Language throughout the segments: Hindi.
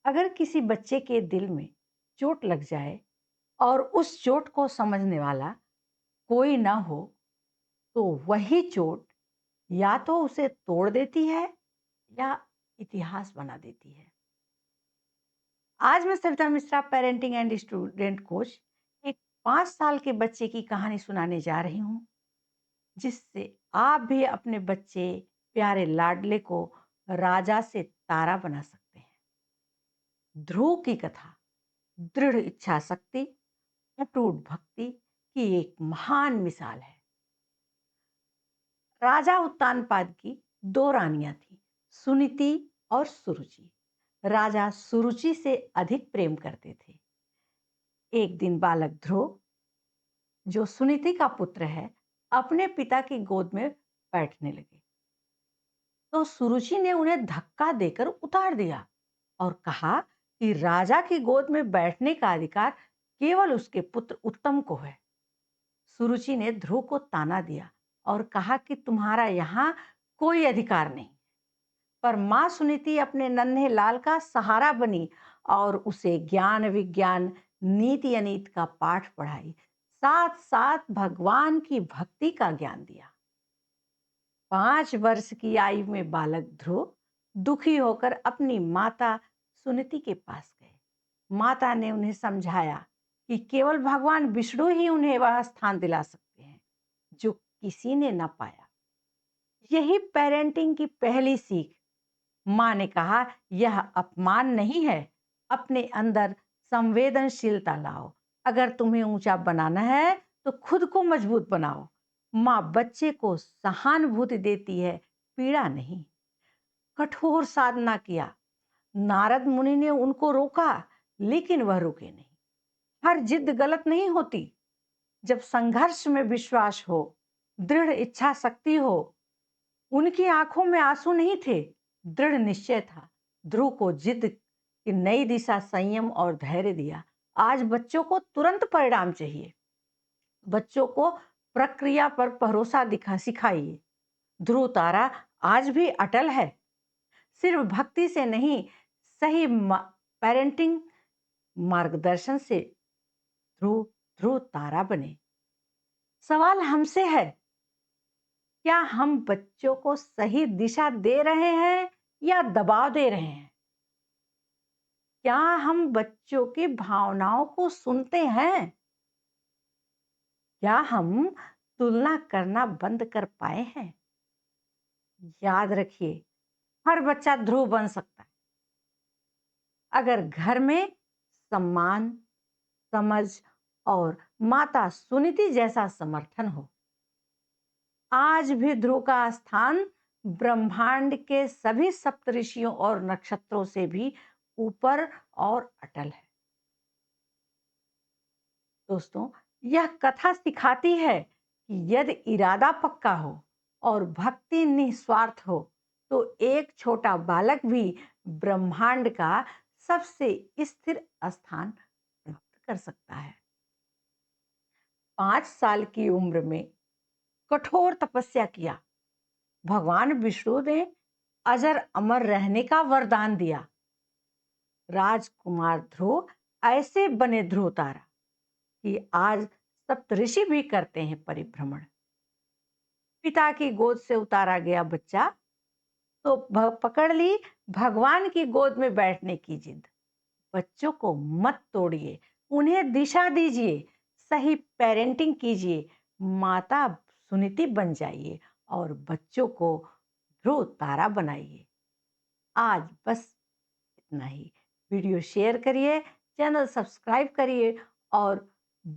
अगर किसी बच्चे के दिल में चोट लग जाए और उस चोट को समझने वाला कोई ना हो, तो वही चोट या तो उसे तोड़ देती है या इतिहास बना देती है। आज मैं Savita Mishra, parenting and student coach, एक 5 साल के बच्चे की कहानी सुनाने जा रही हूँ, जिससे आप भी अपने बच्चे प्यारे लाडले को राजा से तारा बना सकते हैं। ध्रुव की कथा दृढ़ इच्छा शक्ति, अटूट भक्ति की एक महान मिसाल है। राजा उत्तानपाद की दो रानियां थीं, सुनीति और सुरुचि। राजा सुरुचि से अधिक प्रेम करते थे। एक दिन बालक ध्रुव, जो सुनीति का पुत्र है, अपने पिता की गोद में बैठने लगे, तो सुरुचि ने उन्हें धक्का देकर उतार दिया और कहा कि राजा की गोद में बैठने का अधिकार केवल उसके पुत्र उत्तम को है। सुरुचि ने ध्रुव को ताना दिया और कहा कि तुम्हारा यहाँ कोई अधिकार नहीं। पर मां सुनीति अपने नन्हे लाल का सहारा बनी और उसे ज्ञान विज्ञान नीति अनीति का पाठ पढ़ाई, साथ साथ भगवान की भक्ति का ज्ञान दिया। 5 वर्ष की आयु में बालक ध्रुव दुखी होकर अपनी माता सुनीति के पास गए। माता ने उन्हें समझाया कि केवल भगवान विष्णु ही उन्हें वह स्थान दिला सकते हैं जो किसी ने न पाया। यही पेरेंटिंग की पहली सीख। मां ने कहा, यह अपमान नहीं है, अपने अंदर संवेदनशीलता लाओ। अगर तुम्हें ऊंचा बनाना है तो खुद को मजबूत बनाओ। मां बच्चे को सहानुभूति देती है, पीड़ा नहीं। कठोर साधना किया। नारद मुनि ने उनको रोका, लेकिन वह रुके नहीं। हर जिद गलत नहीं होती। जब संघर्ष में विश्वास हो, दृढ़ इच्छा शक्ति हो। उनकी आंखों में आंसू नहीं थे, दृढ़ निश्चय था। ध्रुव को जिद की नई दिशा, संयम और धैर्य दिया। आज बच्चों को तुरंत परिणाम चाहिए। बच्चों को प्रक्रिया पर भरोसा दिखा सिखाइए। ध्रुव तारा आज भी अटल है। सिर्फ भक्ति से नहीं, सही पेरेंटिंग मार्गदर्शन से ध्रुव ध्रुव तारा बने। सवाल हमसे है, क्या हम बच्चों को सही दिशा दे रहे हैं या दबाव दे रहे हैं? क्या हम बच्चों की भावनाओं को सुनते हैं? क्या हम तुलना करना बंद कर पाए हैं? याद रखिए, हर बच्चा ध्रुव बन सकता है अगर घर में सम्मान, समझ और माता सुनीति जैसा समर्थन हो। आज भी ध्रुव का स्थान ब्रह्मांड के सभी सप्तऋषियों और नक्षत्रों से भी ऊपर और अटल है। दोस्तों, यह कथा सिखाती है कि यदि इरादा पक्का हो और भक्ति निस्वार्थ हो, तो एक छोटा बालक भी ब्रह्मांड का सबसे स्थिर स्थान प्राप्त कर सकता है। 5 साल की उम्र में कठोर तपस्या किया। भगवान विष्णु ने अजर अमर रहने का वरदान दिया। राजकुमार ध्रुव ऐसे बने ध्रुव तारा कि आज सप्तऋषि भी करते हैं परिभ्रमण। पिता की गोद से उतारा गया बच्चा तो पकड़ ली भगवान की गोद में बैठने की जिद। बच्चों को मत तोड़िए, उन्हें दिशा दीजिए, सही पेरेंटिंग कीजिए, माता सुनीति बन जाइए और बच्चों को ध्रुव तारा बनाइए। आज बस इतना ही। वीडियो शेयर करिए, चैनल सब्सक्राइब करिए और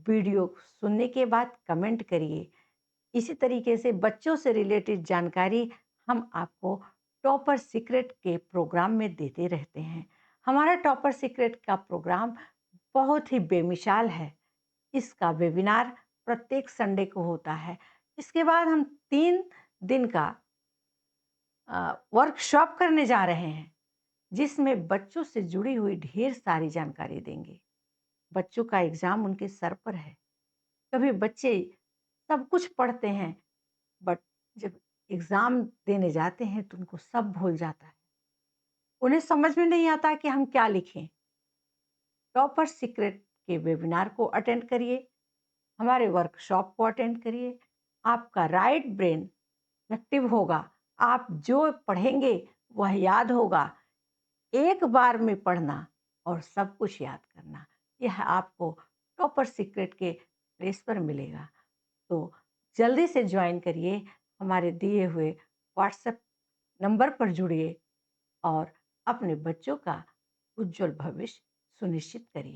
वीडियो सुनने के बाद कमेंट करिए। इसी तरीके से बच्चों से रिलेटेड जानकारी हम आपको टॉपर सीक्रेट के प्रोग्राम में देते रहते हैं। हमारा टॉपर सीक्रेट का प्रोग्राम बहुत ही बेमिसाल है। इसका वेबिनार प्रत्येक संडे को होता है। इसके बाद हम 3 दिन का वर्कशॉप करने जा रहे हैं, जिसमें बच्चों से जुड़ी हुई ढेर सारी जानकारी देंगे। बच्चों का एग्जाम उनके सर पर है। कभी बच्चे सब कुछ पढ़ते हैं, बट जब एग्जाम देने जाते हैं तो उनको सब भूल जाता है। उन्हें समझ में नहीं आता कि हम क्या लिखें। टॉपर सीक्रेट के वेबिनार को अटेंड करिए, हमारे वर्कशॉप को अटेंड करिए। आपका राइट ब्रेन एक्टिव होगा। आप जो पढ़ेंगे वह याद होगा। एक बार में पढ़ना और सब कुछ याद करना, यह आपको टॉपर सीक्रेट के प्लेस पर मिलेगा। तो जल्दी से ज्वाइन करिए, हमारे दिए हुए व्हाट्सएप नंबर पर जुड़िए और अपने बच्चों का उज्जवल भविष्य सुनिश्चित करिए।